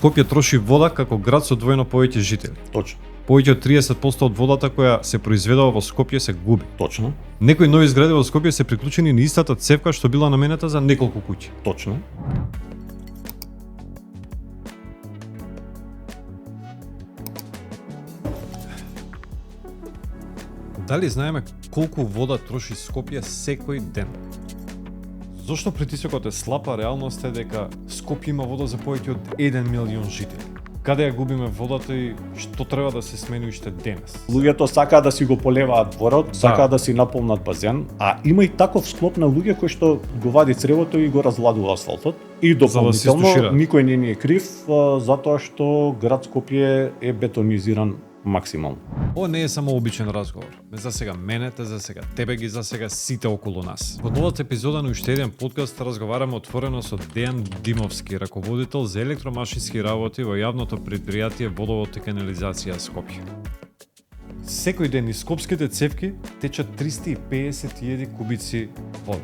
Скопје троши вода како град со двојно повеќе жители. Точно. Повеќе од 30% од водата која се произведува во Скопје се губи. Точно. Некои нови згради во Скопје се приклучени на истата цевка што била наменета за неколку куќи. Точно. Дали знаеме колку вода троши Скопје секој ден? Зошто притисокот е слаб, а реалноста е дека Скопје има вода за повеќе од 1 милион жители? Каде ја губиме водата и што треба да се смени уште денес? Луѓето сакаат да си го полеваат дворот, сакаат да си наполнат базен, а има и таков склоп на луѓе кои што го вади цревото и го разладува асфалтот. И дополнително никој не ни е крив затоа што град Скопје е бетонизиран максимално. Ова не е само обичен разговор. Не засега мене, те засега тебе, ги засега сите околу нас. Во новата епизода на уште еден подкаст разговараме отворено со Дејан Димовски, раководител за електромашински работи во јавното предпријатие Водовод и канализација Скопје. Секој ден из скопските цевки течат 350.000 кубици вода.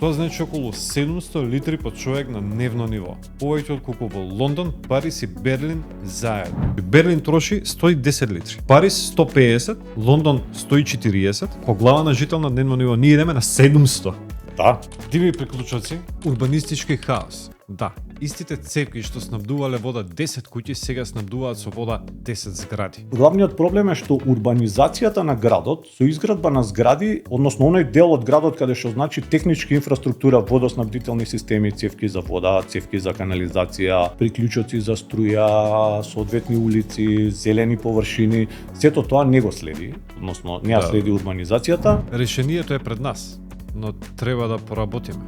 Тоа значи околу 700 литри по човек на дневно ниво. Повеќе од колку во Лондон, Париз и Берлин заедно. Берлин троши 110 литри, Париз 150, Лондон 140, по глава на жител на дневно ниво ние идеме на 700. Да. Диви приклучоци, урбанистички хаос. Да, истите цевки што снабдувале вода 10 куќи сега снабдуваат со вода 10 згради. Главниот проблем е што урбанизацијата на градот со изградба на згради, односно оној дел од градот каде што значи техничка инфраструктура, водоснабдителни системи, цевки за вода, цевки за канализација, приклучоци за струја, соодветни улици, зелени површини, сето тоа не го следи, односно не ја следи урбанизацијата. Решението е пред нас, но треба да поработиме.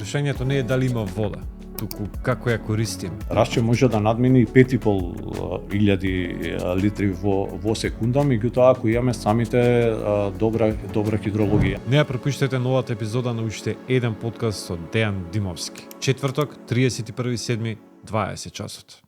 Решението не е дали има вода, туку како ја користиме. Рашче може да надмени и 5.500 литри во секунда, меѓутоа ако имаме самите добра хидрологија. Не ја пропуштете новата епизода на уште еден подкаст со Дејан Димовски. Четврток, 31.7, 20 часот.